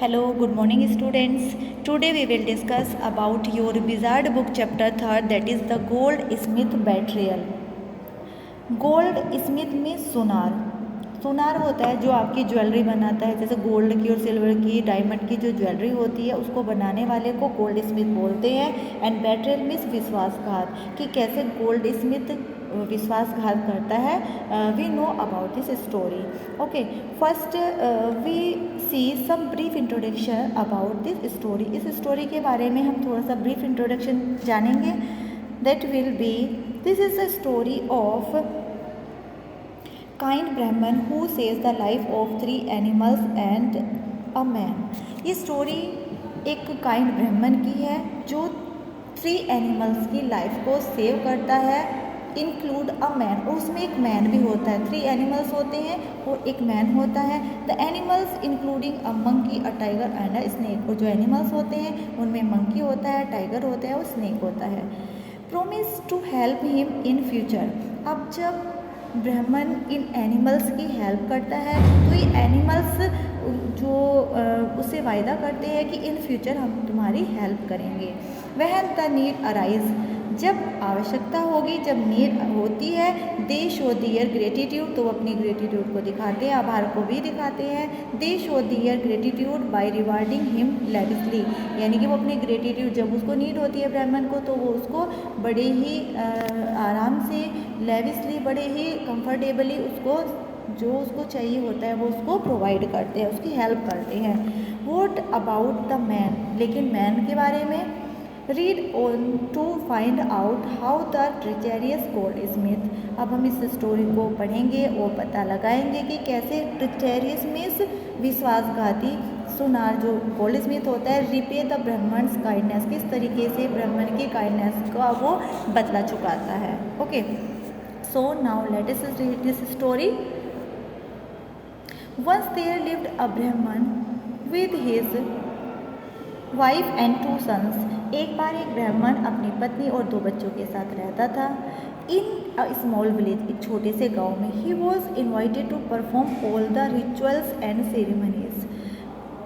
Hello, good morning students. Today we will discuss about your wizard book chapter 3rd, that is the goldsmith betrayal. Gold Smith में सुनार होता है जो आपकी jewellery बनाता है, जैसे गोल्ड की और सिल्वर की डायमंड की जो ज्वेलरी होती है उसको बनाने वाले को गोल्ड स्मिथ बोलते हैं। एंड बेट्रेयल मीन्स विश्वासघात, कि कैसे गोल्ड स्मिथ विश्वासघात करता है। We know about this story. Okay, first we see some brief introduction about this story. इस स्टोरी के बारे में हम थोड़ा सा ब्रीफ इंट्रोडक्शन जानेंगे। That will be, this is the story of kind Brahmin who saves the life of 3 animals and a man. ये story एक काइंड ब्राह्मण की है जो 3 एनिमल्स की लाइफ को सेव करता है, इंक्लूड अ मैन, और उसमें एक मैन भी होता है। 3 एनिमल्स होते हैं और एक मैन होता है। The animals including a monkey, a tiger and a snake. और जो एनिमल्स होते हैं उनमें मंकी होता है, टाइगर होता है और स्नेक होता है। Promise to help him in future. अब जब ब्राह्मण इन एनिमल्स की हेल्प करता है तो ये एनिमल्स जो उससे वायदा करते हैं कि इन फ्यूचर हम तुम्हारी हेल्प करेंगे। व्हेन द नीड अराइज, जब आवश्यकता होगी, जब नीड होती है, दे शो दियर ग्रेटिट्यूड, तो वो अपनी ग्रेटिट्यूड को दिखाते हैं, आभार को भी दिखाते हैं। They show their gratitude by rewarding him lavishly, यानी कि वो अपनी ग्रेटिट्यूड, जब उसको नीड होती है ब्राह्मण को, तो वो उसको बड़े ही आराम से, लेविशली, बड़े ही कंफर्टेबली उसको जो उसको चाहिए होता है वो उसको प्रोवाइड करते हैं, उसकी हेल्प करते हैं। वॉट अबाउट द मैन, लेकिन मैन के बारे में read on to find out how the treacherous goldsmith. अब हम इस स्टोरी को पढ़ेंगे और पता लगाएंगे कि कैसे ट्रिचेरियस मीन्स विश्वासघाती सुनार जो गोल्डस्मिथ होता है, रिपे द ब्राह्मण्स काइंडनेस, किस तरीके से ब्राह्मण की काइंडनेस का वो बदला चुकाता है। Okay, so now let us read this story. Once there lived a Brahmin with his wife and 2 sons. एक बार एक ब्राह्मण अपनी पत्नी और 2 बच्चों के साथ रहता था। इन अ स्मॉल विलेज, एक छोटे से गांव में। He was invited to perform all the rituals and ceremonies.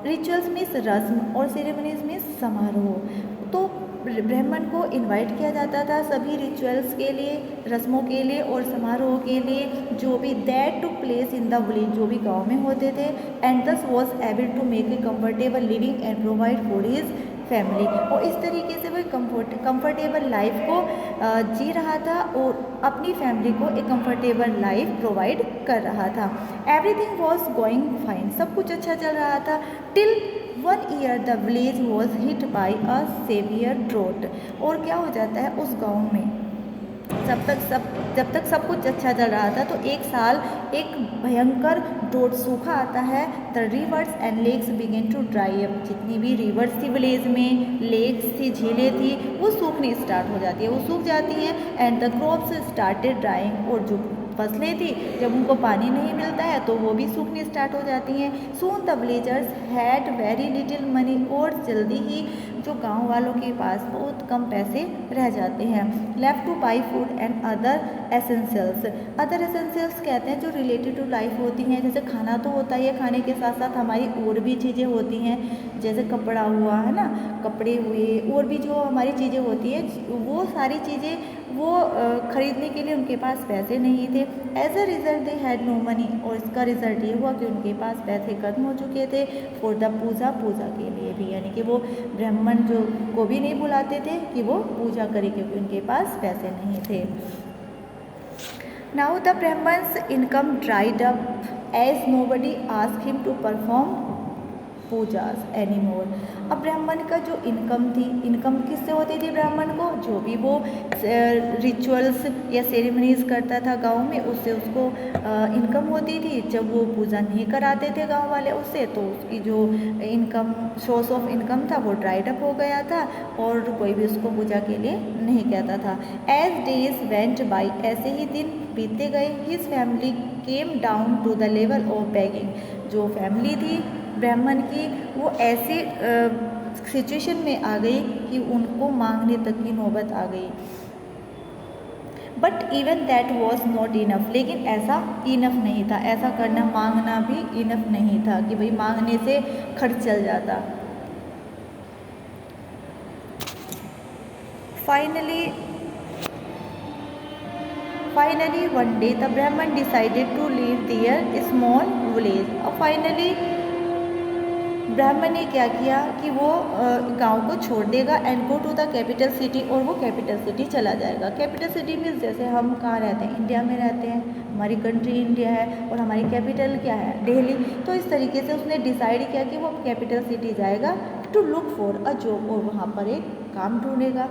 Rituals means रस्म और सेरेमनीज मीन्स समारोह। तो ब्राह्मण को इनवाइट किया जाता था सभी रिचुअल्स के लिए, रस्मों के लिए और समारोह के लिए, जो भी that to place in the village, जो भी गांव में होते थे। And this was able to make a comfortable living and provide for his family. और इस तरीके से वो कंफर्टेबल लाइफ को जी रहा था और अपनी फैमिली को एक कंफर्टेबल लाइफ प्रोवाइड कर रहा था। एवरीथिंग वॉज गोइंग फाइन, सब कुछ अच्छा चल रहा था। Till 1 year the village was hit by a severe drought. और क्या हो जाता है उस गांव में, जब तक सब कुछ अच्छा चल रहा था, तो एक साल एक भयंकर ड्रोट, सूखा आता है। The rivers and lakes began to dry up. जितनी भी रिवर्स थी विलेज में, लेक्स थी, झीलें थी, वो सूखनी स्टार्ट हो जाती है, वो सूख जाती हैं। And the crops started drawing, और जो फसलें थी, जब उनको पानी नहीं मिलता है तो वो भी सूखनी स्टार्ट हो जाती हैं। Soon the villagers had very little money, और जल्दी ही जो गांव वालों के पास बहुत कम पैसे रह जाते हैं। Left two by food and other essentials. Other essentials कहते हैं जो रिलेटेड टू लाइफ होती हैं, जैसे खाना तो होता ही है, खाने के साथ साथ हमारी और भी चीज़ें होती हैं, जैसे कपड़ा हुआ, है ना, कपड़े हुए, और भी जो हमारी चीज़ें होती हैं, वो सारी चीज़ें वो खरीदने के लिए उनके पास पैसे नहीं थे। As a result they had no money, और इसका रिजल्ट ये हुआ कि उनके पास पैसे खत्म हो चुके थे। फॉर द पूजा के लिए भी, यानी कि वो ब्राह्मण जो को भी नहीं बुलाते थे कि वो पूजा करे, क्योंकि उनके पास पैसे नहीं थे। Now the Brahmin's income dried up as nobody asked him to perform pujas anymore. अब ब्राह्मण का जो इनकम थी, इनकम किससे होती थी ब्राह्मण को, जो भी वो रिचुअल्स या सेरेमनीज करता था गांव में, उससे उसको इनकम होती थी। जब वो पूजा नहीं कराते थे गांव वाले उससे, तो उसकी जो इनकम, सोर्स ऑफ इनकम था, वो ड्राइड अप हो गया था और कोई भी उसको पूजा के लिए नहीं कहता था। एज डेज वेंट बाई, ऐसे ही दिन बीतते गए। His family came down to the level of begging. जो फैमिली थी ब्राह्मण की, वो ऐसी सिचुएशन में आ गई कि उनको मांगने तक की नौबत आ गई। But even that was not enough, लेकिन ऐसा इनफ नहीं था, ऐसा करना मांगना भी इनफ नहीं था कि भाई मांगने से खर्च चल जाता। Finally, one day the Brahman decided to leave their small village. और फाइनली ब्राह्मण ने क्या किया कि वो गांव को छोड़ देगा and go to the capital city, और वो कैपिटल सिटी चला जाएगा। कैपिटल सिटी मीन्स जैसे हम कहाँ रहते हैं, इंडिया में रहते हैं, हमारी कंट्री इंडिया है और हमारी कैपिटल क्या है, दिल्ली। तो इस तरीके से उसने डिसाइड किया कि वो कैपिटल सिटी जाएगा to look for a job, और वहाँ पर एक काम ढूंढेगा।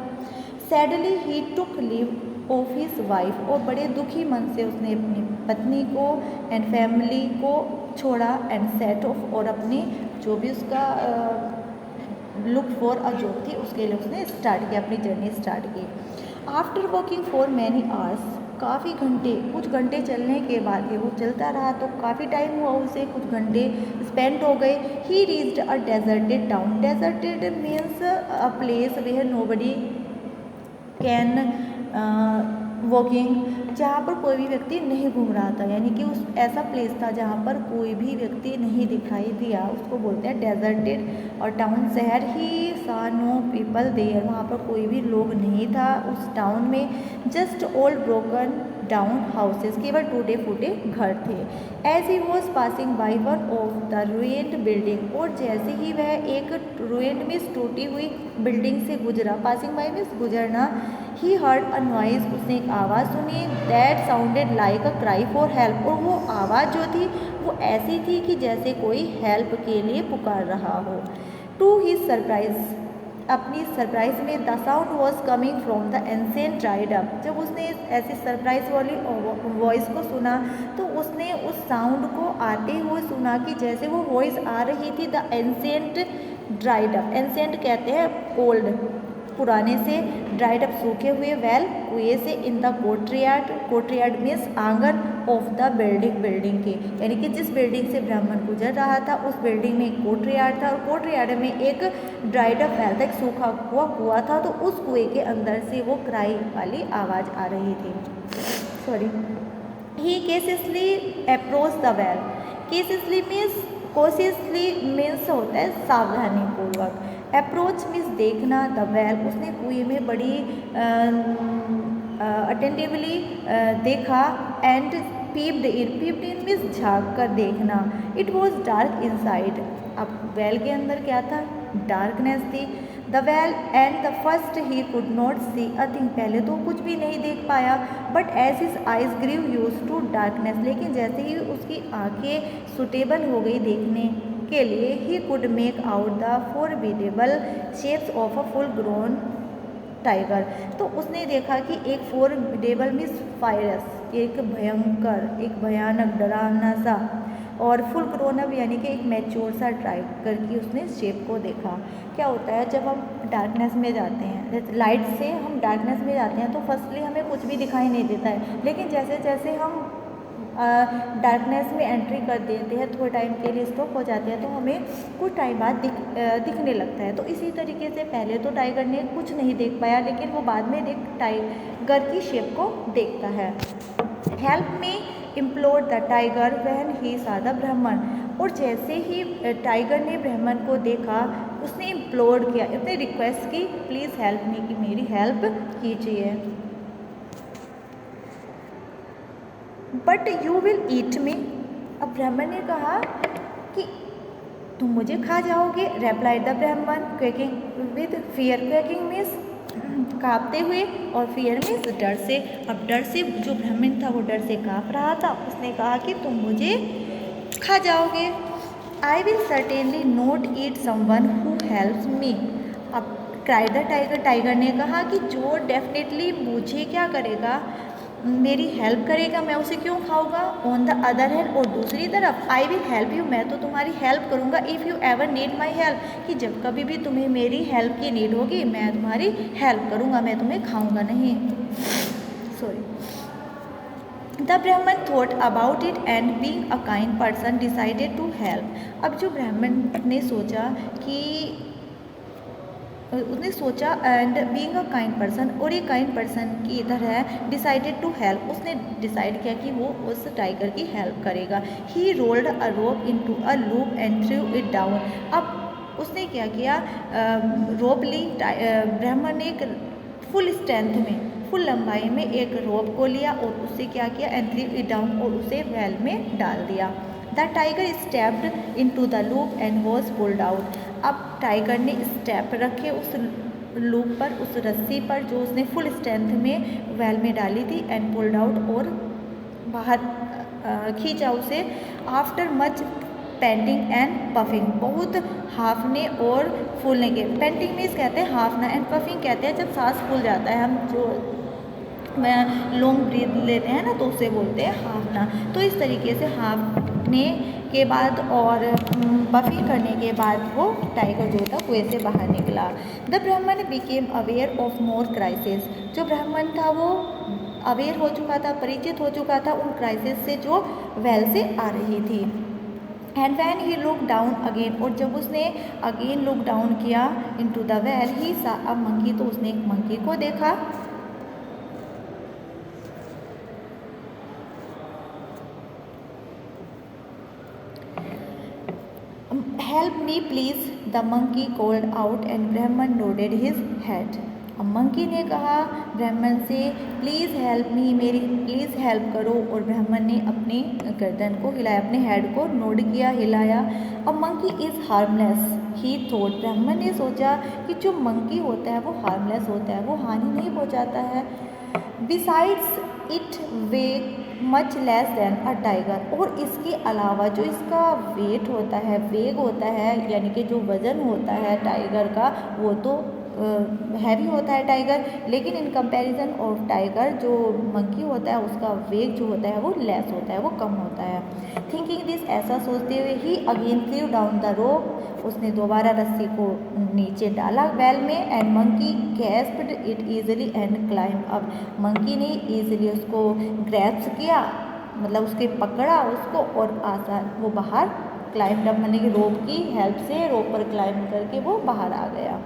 Sadly he took leave of his wife, और बड़े दुखी मन से उसने अपनी पत्नी को एंड फैमिली को छोड़ा एंड सेट ऑफ, और अपनी जो भी उसका लुक फॉर अ जॉब थी उसके लिए उसने स्टार्ट किया, अपनी जर्नी स्टार्ट की। After walking for many hours, काफ़ी घंटे, कुछ घंटे चलने के बाद ये वो चलता रहा तो काफ़ी टाइम हुआ उसे, कुछ घंटे स्पेंड हो गए। He reached a deserted town. Deserted means a place where nobody can walking, जहाँ पर कोई भी व्यक्ति नहीं घूम रहा था, यानी कि उस ऐसा प्लेस था जहाँ पर कोई भी व्यक्ति नहीं दिखाई दिया, उसको बोलते हैं डेजर्टेड। और टाउन शहर, ही सा नो पीपल देयर, वहाँ पर कोई भी लोग नहीं था उस टाउन में। Just old broken down houses, केवल टूटे फूटे घर थे। As he was passing by one of the ruined building, और जैसे ही वह एक रुइंड मीन्स टूटी हुई बिल्डिंग से गुजरा, पासिंग बाई मीन्स गुजरना, ही हर्ड अ नॉइज, उसने एक आवाज़ सुनी, that sounded like a cry for help, और वो आवाज़ जो थी वो ऐसी थी कि जैसे कोई हेल्प के लिए पुकार रहा हो। टू हिज सरप्राइज, अपनी सरप्राइज में the sound was coming from the ancient dried up, जब उसने ऐसी सरप्राइज वाली वॉइस को सुना तो उसने उस साउंड को आते हुए सुना कि जैसे वो वॉइस आ रही थी the ancient dried up. Ancient कहते हैं ओल्ड, पुराने से, ड्राइड अप सूखे हुए, वेल कुएं से, in the courtyard, courtyard means आंगन, ऑफ द बिल्डिंग, बिल्डिंग के, यानी कि जिस बिल्डिंग से ब्राह्मण गुजर रहा था उस बिल्डिंग में एक कोर्टयार्ड था, और कोर्टयार्ड में एक ड्राइड अप वेल था, एक सूखा हुआ कुआं था, तो उस कुएं के अंदर से वो क्राई वाली आवाज़ आ रही थी। Sorry. He cautiously approach the well. Cautiously means, cautiously means होता है सावधानी पूर्वक, अप्रोच मीन्स देखना, द वेल, उसने कुएं में बड़ी अटेंटिवली देखा, एंड पीप्ड इन मीन्स झाँक कर देखना। इट वॉज डार्क इनसाइड, अब वेल के अंदर क्या था, डार्कनेस थी। The well and the first he could not see a thing, पहले तो कुछ भी नहीं देख पाया, but as his eyes grew use to darkness, लेकिन जैसे ही उसकी आंखें सुटेबल हो गई देखने के लिए, he could make out the formidable shapes of a full grown tiger, तो उसने देखा कि एक फॉरबिडेबल मीन्स फायरस, एक भयंकर, एक भयानक डरावना सा, और फुल ग्रोन अप यानी कि एक मैच्योर सा टाइगर की उसने शेप को देखा। क्या होता है जब हम डार्कनेस में जाते हैं, लाइट से हम डार्कनेस में जाते हैं तो फर्स्टली हमें कुछ भी दिखाई नहीं देता है, लेकिन जैसे जैसे हम डार्कनेस में एंट्री कर देते हैं, थोड़े टाइम के लिए स्टॉप हो जाते हैं, तो हमें कुछ टाइम बाद दिखने लगता है। तो इसी तरीके से पहले तो टाइगर ने कुछ नहीं देख पाया, लेकिन वो बाद में टाइगर की शेप को देखता है। Help me implored the tiger when he saw the Brahmin, और जैसे ही टाइगर ने ब्राह्मण को देखा उसने इम्प्लोर किया, उसने रिक्वेस्ट की, प्लीज़ हेल्प मी, कि मेरी हेल्प कीजिए। बट यू विल ईट मी, अब ब्राह्मण ने कहा कि तुम मुझे खा जाओगे। रेप्लाइड द ब्राह्मण क्वेकिंग विद फियर, क्वेकिंग मीन्स काँपते हुए, और फियर मीन्स डर से। अब डर से जो ब्राह्मण था वो डर से काँप रहा था, उसने कहा कि तुम मुझे खा जाओगे। I will certainly not eat someone who helps me, अब क्राइड द टाइगर, टाइगर ने कहा कि जो डेफिनेटली मुझे क्या करेगा, मेरी हेल्प करेगा, मैं उसे क्यों खाऊंगा। ऑन द अदर हैंड, और दूसरी तरफ, आई विल हेल्प यू, मैं तो तुम्हारी हेल्प करूंगा, if you ever need my help, कि जब कभी भी तुम्हें मेरी हेल्प की नीड होगी मैं तुम्हारी हेल्प करूंगा, मैं तुम्हें खाऊंगा नहीं। Sorry. The Brahmin thought about it and being a kind person decided to help, अब जो ब्राह्मण ने सोचा कि उसने सोचा and being a kind person, और ये काइंड पर्सन की इधर है, डिसाइडेड टू हेल्प, उसने डिसाइड किया कि वो उस टाइगर की हेल्प करेगा। He rolled a rope into a loop and threw it down. अब उसने क्या किया, रोप ली, ब्राह्मण ने एक फुल स्ट्रेंथ में, फुल लंबाई में एक रोप को लिया और उससे क्या किया, एंड थ्रू इट डाउन, और उसे वेल में डाल दिया। The tiger stepped into the loop and was pulled out. अब टाइगर ने स्टेप रखे उस लूप पर, उस रस्सी पर जो उसने फुल स्ट्रेंथ में वेल में डाली थी, एंड पुल्ड आउट, और बाहर खींचा उसे। After much painting and puffing, बहुत हाफने और फूलने के, पेंटिंग मीन्स कहते हैं हाफना, एंड पफिंग कहते हैं जब सांस फूल जाता है, हम जो लॉन्ग ब्रीथ लेते हैं ना तो उसे बोलते हैं हाफना। तो इस तरीके से हाफने के बाद और पफिंग करने के बाद वो टाइगर जो था कुएं से बाहर निकला। द ब्राह्मण became aware of more crisis, जो ब्राह्मण था वो अवेयर हो चुका था, परिचित हो चुका था उन क्राइसिस से जो वेल से आ रही थी। And when he look down again, और जब उसने अगेन लुक डाउन किया इनटू द वेल, ही सा अ मंकी, तो उसने एक मंकी को देखा। Help me please, the monkey called out and ब्राह्मण नोडेड हिज हेड। अब मंकी ने कहा ब्राह्मण से, प्लीज़ हेल्प मी, मेरी प्लीज़ हेल्प करो, और ब्राह्मण ने अपनी गर्दन को हिलाया, अपने हेड को नोड किया, हिलाया। अब monkey is harmless he thought, ब्राह्मण ने सोचा कि जो मंकी होता है वो हार्मलेस होता है, वो हानि नहीं पहुंचाता है। Besides it way much less than a tiger, और इसके अलावा जो इसका वेट होता है, वेग होता है, यानी कि जो वज़न होता है टाइगर का, वो तो हैवी होता है टाइगर, लेकिन इन कंपैरिजन ऑफ टाइगर जो मंकी होता है उसका वेग जो होता है वो लेस होता है, वो कम होता है। थिंकिंग दिस, ऐसा सोचते हुए he again threw down the rope, उसने दोबारा रस्सी को नीचे डाला वेल में, and monkey grasped it easily and climb. अब मंकी ने ईजिली उसको ग्रैस्प किया, मतलब उसके पकड़ा उसको, और आसान वो बाहर क्लाइंब अप, मतलब कि रोप की हेल्प से रोप पर क्लाइंब करके वो बाहर आ गया।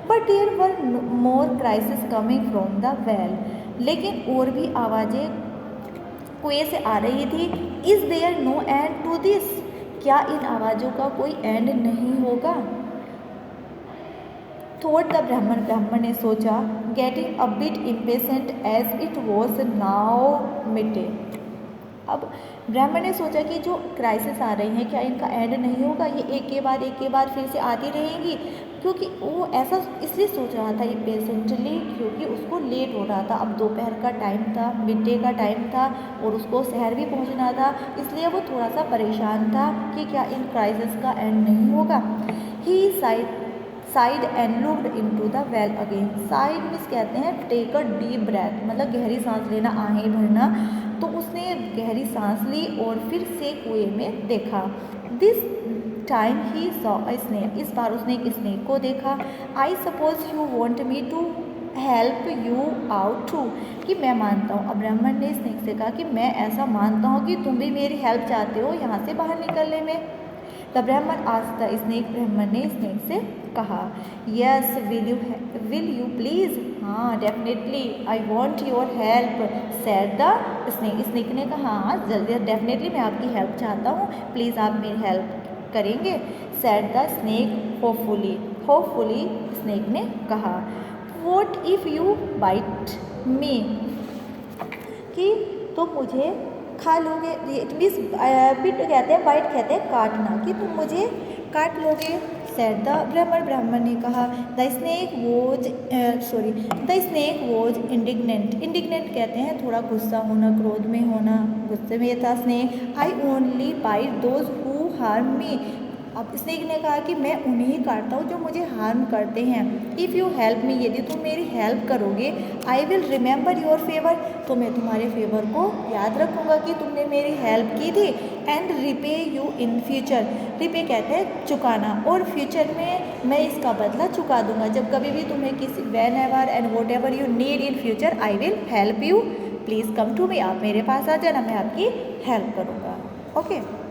But there were more cries coming from the well, लेकिन और भी आवाज़ें कुएं से आ रही थी। Is there no end to this, क्या इन आवाज़ों का कोई एंड नहीं होगा। थॉट द ब्राह्मण, ब्राह्मण ने सोचा, getting a bit impatient as it was now midday. अब ब्राह्मण ने सोचा कि जो क्राइसिस आ रही हैं क्या इनका एंड नहीं होगा, ये एक के बाद फिर से आती रहेंगी, क्योंकि वो ऐसा इसलिए सोच रहा था इम्पेशेंटली, क्योंकि उसको लेट हो रहा था। अब दोपहर का टाइम था, मिड डे का टाइम था, और उसको शहर भी पहुंचना था, इसलिए वो थोड़ा सा परेशान था कि क्या इन क्राइसिस का एंड नहीं होगा। He sighed and looked into the well again. Sighed means कहते हैं टेक अ डीप ब्रेथ, मतलब गहरी सांस लेना, आहें भरना। तो उसने गहरी सांस ली और फिर से कुएं में देखा। This time he saw a snake, इस बार उसने एक स्नेक को देखा। I suppose you want me to help you out too, कि मैं मानता हूँ। अब ब्राह्मण ने स्नेक से कहा कि मैं ऐसा मानता हूँ कि तुम भी मेरी हेल्प चाहते हो यहाँ से बाहर निकलने में। द ब्राह्मण आस्क्ड द स्नेक, ब्राह्मण ने स्नेक से कहा, यस विल यू प्लीज़, हाँ definitely, I want your help said the snake. Snake ने कहा हाँ जल्दी, डेफिनेटली मैं आपकी हेल्प चाहता हूँ, प्लीज़ आप मेरी हेल्प करेंगे। Said the snake hopefully snake ने कहा, what if you bite me, कि तुम मुझे खा लोगे। इट मीन्स बिट कहते हैं, बाइट कहते हैं काटना, कि तुम मुझे काट लोगे। सेड द ब्राह्मण ने कहा, द स्नेक वॉज इंडिग्नेंट कहते हैं थोड़ा गुस्सा होना, क्रोध में होना, गुस्से में था snake. I only bite those who harm me, अब स्नेक ने कहा कि मैं उन्हें ही काटता हूँ जो मुझे हार्म करते हैं। इफ़ यू हेल्प मी, यदि तुम मेरी हेल्प करोगे, I will remember your favour, तो मैं तुम्हारे फेवर को याद रखूँगा कि तुमने मेरी हेल्प की थी। And repay you in future, repay कहते हैं चुकाना, और फ्यूचर में मैं इसका बदला चुका दूंगा। जब कभी भी तुम्हें किसी whenever and whatever you need in future, I will help you, please come to me, आप मेरे पास आ जाना, मैं आपकी हेल्प करूँगा। ओके।